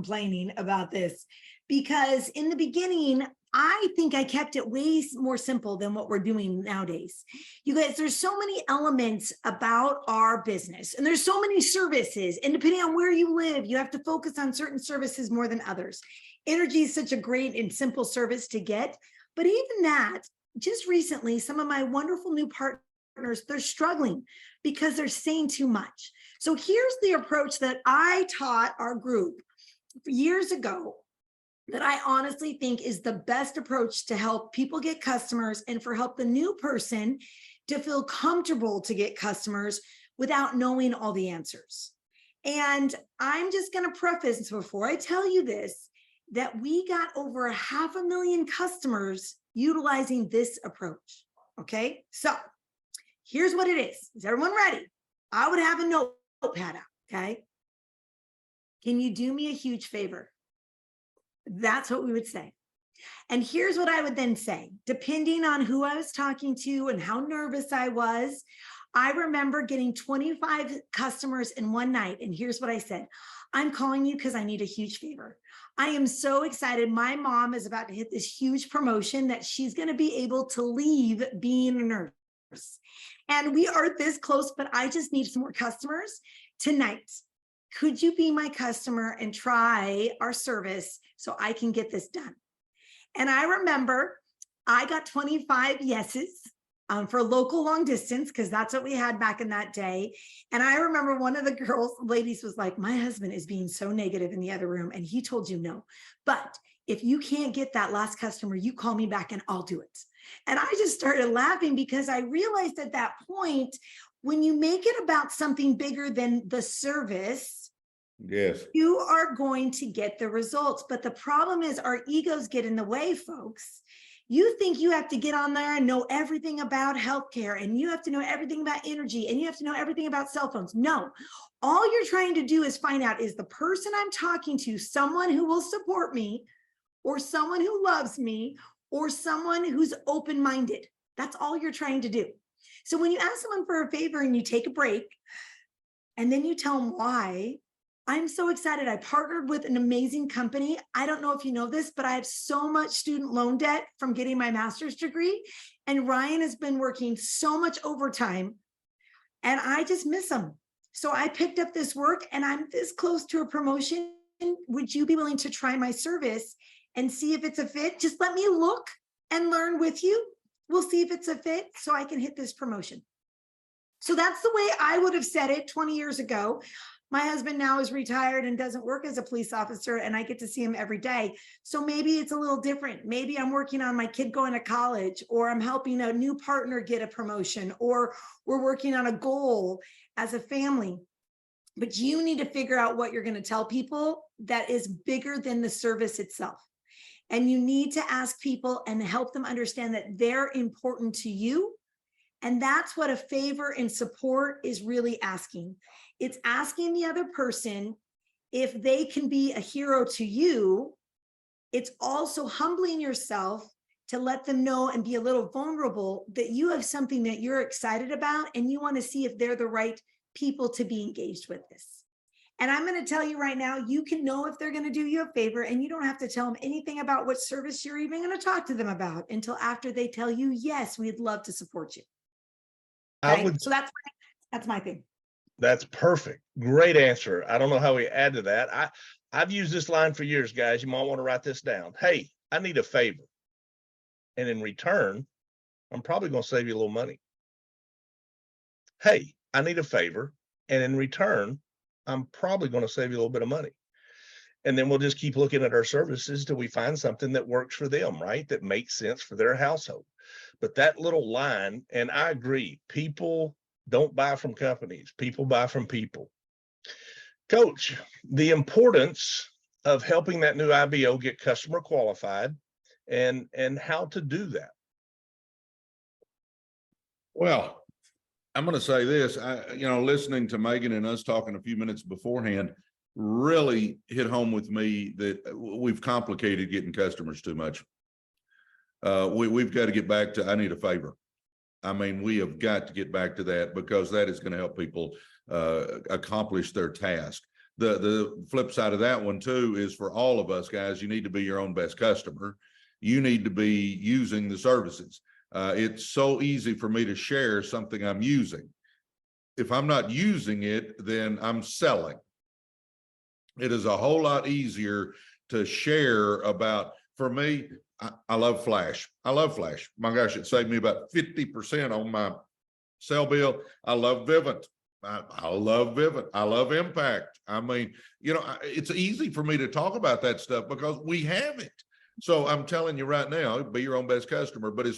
complaining about this, because in the beginning, I think I kept it way more simple than what we're doing nowadays. You guys, there's so many elements about our business, and there's so many services, and depending on where you live, you have to focus on certain services more than others. Energy is such a great and simple service to get, but even that, just recently, some of my wonderful new partners, they're struggling because they're saying too much. So here's the approach that I taught our group years ago that I honestly think is the best approach to help people get customers and for help the new person to feel comfortable to get customers without knowing all the answers. And I'm just going to preface before I tell you this, that we got over 500,000 customers utilizing this approach. Okay, so here's what it is. Is everyone ready? I would have a notepad out. Okay, can you do me a huge favor? That's what we would say. And here's what I would then say, depending on who I was talking to and how nervous I was. I remember getting 25 customers in one night. And here's what I said. I'm calling you because I need a huge favor. I am so excited. My mom is about to hit this huge promotion that she's going to be able to leave being a nurse. And we are this close, but I just need some more customers tonight. Could you be my customer and try our service so I can get this done? And I remember I got 25 yeses for local long distance, because that's what we had back in that day. And I remember one of the ladies was like, my husband is being so negative in the other room and he told you no. But if you can't get that last customer, you call me back and I'll do it. And I just started laughing because I realized at that point, when you make it about something bigger than the service, yes, you are going to get the results. But the problem is our egos get in the way, folks. You think you have to get on there and know everything about healthcare, and you have to know everything about energy, and you have to know everything about cell phones. No, all you're trying to do is find out, is the person I'm talking to someone who will support me, or someone who loves me, or someone who's open-minded? That's all you're trying to do. So when you ask someone for a favor and you take a break, and then you tell them why, I'm so excited. I partnered with an amazing company. I don't know if you know this, but I have so much student loan debt from getting my master's degree. And Ryan has been working so much overtime and I just miss him. So I picked up this work and I'm this close to a promotion. Would you be willing to try my service and see if it's a fit? Just let me look and learn with you. We'll see if it's a fit so I can hit this promotion. So that's the way I would have said it 20 years ago. My husband now is retired and doesn't work as a police officer, and I get to see him every day. So maybe it's a little different. Maybe I'm working on my kid going to college, or I'm helping a new partner get a promotion, or we're working on a goal as a family. But you need to figure out what you're going to tell people that is bigger than the service itself. And you need to ask people and help them understand that they're important to you. And that's what a favor and support is really asking. It's asking the other person if they can be a hero to you. It's also humbling yourself to let them know and be a little vulnerable that you have something that you're excited about and you want to see if they're the right people to be engaged with this. And I'm going to tell you right now, you can know if they're going to do you a favor, and you don't have to tell them anything about what service you're even going to talk to them about until after they tell you, yes, we'd love to support you. Okay? So that's my thing. That's perfect. Great answer. I don't know how we add to that. I've used this line for years, guys. You might want to write this down. Hey, I need a favor. And in return, I'm probably going to save you a little money. Hey, I need a favor. And in return, I'm probably going to save you a little bit of money. And then we'll just keep looking at our services till we find something that works for them, right? That makes sense for their household. But that little line, and I agree, people don't buy from companies, people buy from people. Coach, the importance of helping that new IBO get customer qualified and how to do that. Well, I'm going to say this, listening to Megan and us talking a few minutes beforehand really hit home with me that we've complicated getting customers too much. We've got to get back to, I need a favor. I mean, we have got to get back to that, because that is going to help people accomplish their task. the flip side of that one too is for all of us guys, you need to be your own best customer. You need to be using the services. It's so easy for me to share something I'm using. If I'm not using it, then I'm selling. It is a whole lot easier to share about, for me, I love Flash. I love Flash. My gosh, it saved me about 50% on my cell bill. I love Vivint. I love Vivint. I love Impact. I mean, it's easy for me to talk about that stuff because we have it. So I'm telling you right now, be your own best customer, but it's